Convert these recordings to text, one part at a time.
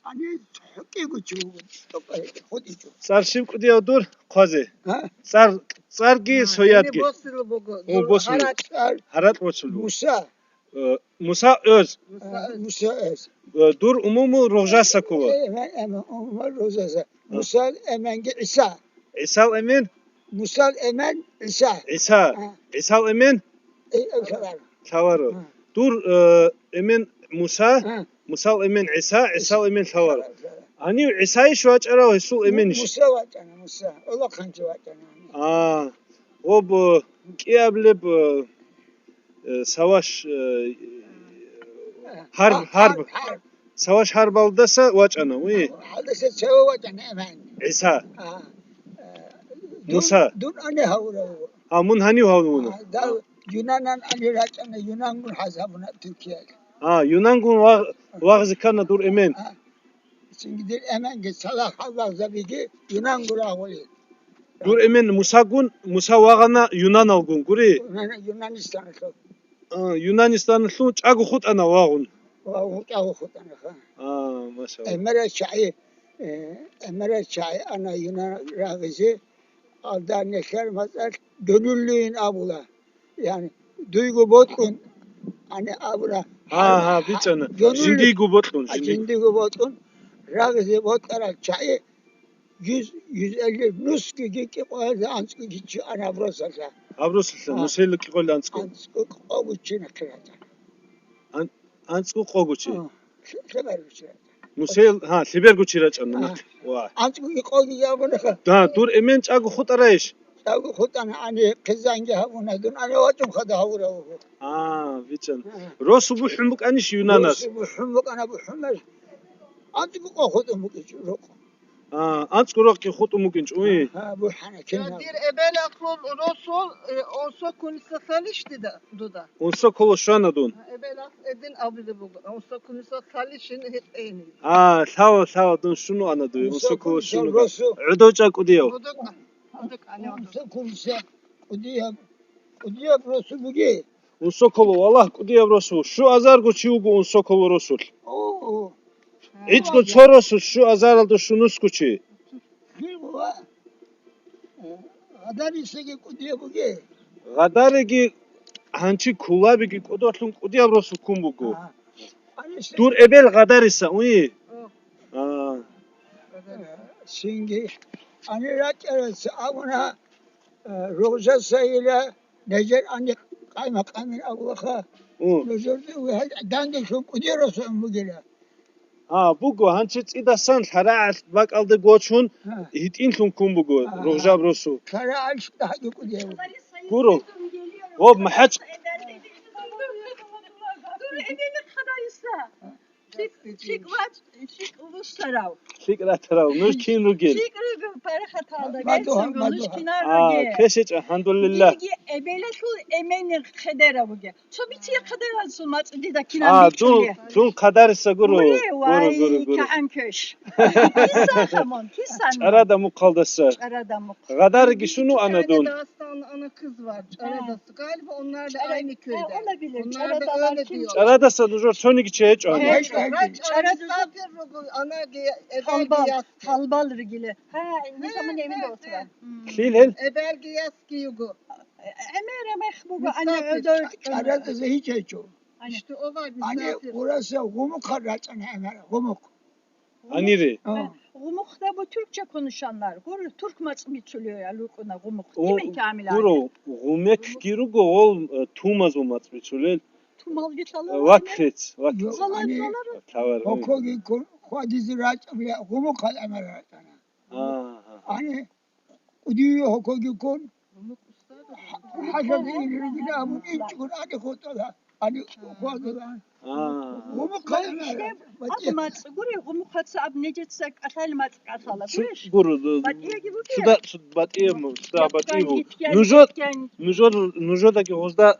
Hani hakkı çuğu. Hadi çuğu. Sarşim kudiya dur kazi. Ha? Sargi soyadgi. Bosulu bugu. O bosulu. Harat bosulu. Musa. Musa öz. Musa es. Dur umumu roja sakova. Hemen Umar Rozası. Musa Emengi İsa. İsal emin. Musa Emen İsa. İsa. İsal emin. Tavaro. Ha. Dur emin Musa. Ha. Musal emin İsa. İsal emin Tavaro. Hani İsa'yı şu açara Resul emin iş. Musa var canım Musa. Ola kancı var canım. O bu kıyable bu savaş harb. Savaş harbaldasa vaçana. Uy. Hadise çağı var canım hemen. İsa. Musa. Dur anne havura. Amun hani havunu. Da Yunan'ın Ali Raçan'ı Yunan gün hesabına Türkiye'de. Yunan gün vağzı kana dur emin. Şimdi hemen ki Salah Allah zabiki Yunan gura oluyor. Dur emin Musa vağana Yunan algun guri. Yunanistan'ı çok. Yunanistan'ın su çagu khut ana vağun. Vahu kavu kutana. Maşallah. Emre çayı ana Yunan rağısı alda neşer mazar gönüllüğün abula. Yani duygu botkun hani abula. Bir tane. Şimdi gubotlun. Şimdi gubotlun. Rağısı botlara çayı 150 nus ki koyarsa anskı geçiyor ana burası. Avroslusun. Musellik kol anskı. Anskı kovuçuna kıracak. Anskı koguçi. Sever bir şey. Musel siber guçiraç anlamak. Vay. Anskı kogu yavunu. Dur emin çagu khut arayış. Çagu khutan hani kızangi havuna dün hani otum kada havura. Biçan. Rosu bu humuk aniş Yunanas. Bu humuk ana bu humuk. Anskı kogu mu geçiyor. Anskı roki khut umukinç. Uy. Bu hani kimna. Bir ebel aklol Rosul olsa konuşsa salişti de duda. Onsa kolo şu ana dun. Ebel edin abide bugu. Olsa konuşsa salişin hep eyni. Sava dun şunu anadı. Onsa kolo şunu. Rosu. Udoçak udiyav. Uduk anne uduk. Onsa konuşsa udiya rosu bugi. Onsa kolo Allah udiyav rosu. Şu azar guçiugu onsa kolo rosul. Oo. Hiç go çorosu şu azar aldı şu nuskuçi. Bir bu var. Adar ise ki udiya bugi. Gadaregi hançi kulabigi kodotlun udiyav rosu kumbugu. Hani Dur ebel gadar ise uy. Şimdi hani raçarası avuna roza sayıyla necer anne kaymakamın avlaka. Nözürdü ve dan da çok udiya rosu bu gele. Bugu hançi idasan hara bak aldı goçun hitin tlun kumbugu rojab rosu. Kara alışık daha yok udiya. Guru. Hop mahaç. Dur edelim kadayısa. Şık uluslararası. Fikra tarav nurkin rugil. Şık rıgı para hatalda. Gelsin konuş kinar rıgı. Keşiç elhamdülillah. Bilgi ebele şu emenin kadera buge. Çobitiye kadar alsın maç dida kinar biçuge. Dul kadar ise guru. Vay kahan köş. Kisa hamon kisa. Arada mu kaldası. Arada mu. Kadar ki şunu anadun. Dağıstan ana kız var. Aradası. Galiba onlar da aynı köyde. Olabilir. Onlar da öyle diyor. Arada sadıcı son iki çeyiç onu. Talbal rıgili. Ne zaman evinde oturan. Hilhel. Ebel giyas giyugu. Emer bu anne öldür. Arada hiç hiç o. İşte o var Hani misafir. orası gumuk harraçan hemen gumuk. Aniri. Gumuk da bu Türkçe konuşanlar. Türk maç biçiliyor ya Lukuna gumuk. Değil mi Kamil abi? Guru. Gumek girugo ol tumaz o mat biçulel. Tumal geçalı. Vakret. Hani Tavar. okogi kuadizi raçan ya gumuk hemen harraçan. Hani udiyo okogi kon. Haşa ileri gide amun ilk gün hadi kotala. Hadi kuadala. Gumuk hemen. Hadi maç. Gumuk hatsa ab necetsek atal maç atala. Guru. Batiye gibi. Suda batiye mu? Suda batiye bu. Nujodaki hozda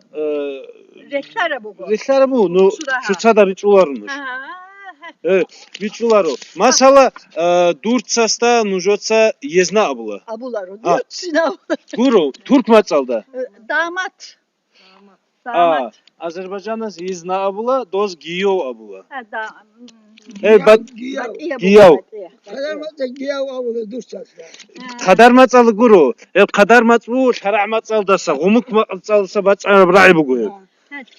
Reklare bu. Reklare bu. Şu çadar içularmış. Evet, biçular o. Masala durtsasta nujotsa yezna abula. Abular o. Durtsina. Guru, Türk maçalda. Damat. Azerbaycan'da yezna abula, doz giyo abula. Giyav. Giyav. Kadar mı giyav avlu dursasla. Kadar matsalı guru. Kadar matsu şara matsal dasa. Gumuk matsalsa batsa bırağı bugu.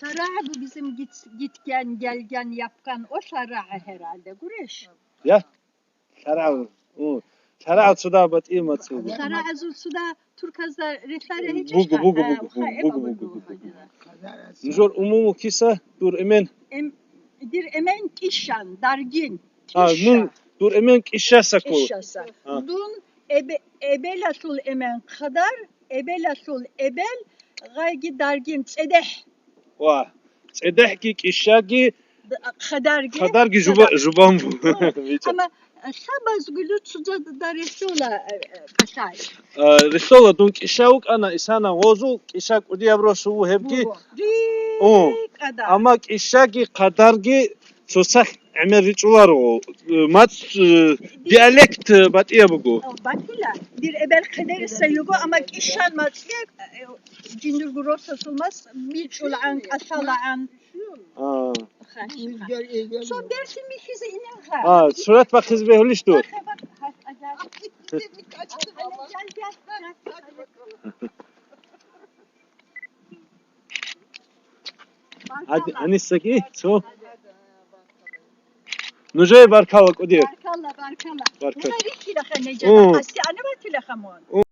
Şarağı bu bizim gitgen gelgen yapkan o şarağı herhalde Gureş. Ya. Şara. Şara suda batı matsu. Şarağı zulsuda Turkazlar refere hiç Bugu. Nujor umumu kisa dur emen. Dir emen kişan, dargin. Nun dur emen kişasa ko. Kişasa. Dun ebelasul emen kadar, ebelasul ebel gaygi dargin çedeh. Wa. Sedehki kişagi Kadar ki juban bu. Ama sabaz gülü tuza da restola kasay. Ristola dun kişavuk ana isana wozul kişak udiyabro su hepki. Ama kişagi kadargi sosak emer riçular o. Mat diyalekt batiye bugu. Bakila bir ebel kader sayugo ama kişan matsya cindir guros asılmaz bir çulan asalaan. Rüzgar iyi gelmiyor. So dersin bir hize inen ha. Surat bak hizbe huliş dur. Hadi anissaki so. Nujoy barkavak udir. Barkalla. Barkalla. Buna rikki laka necana. Hasti anı batı laka mon.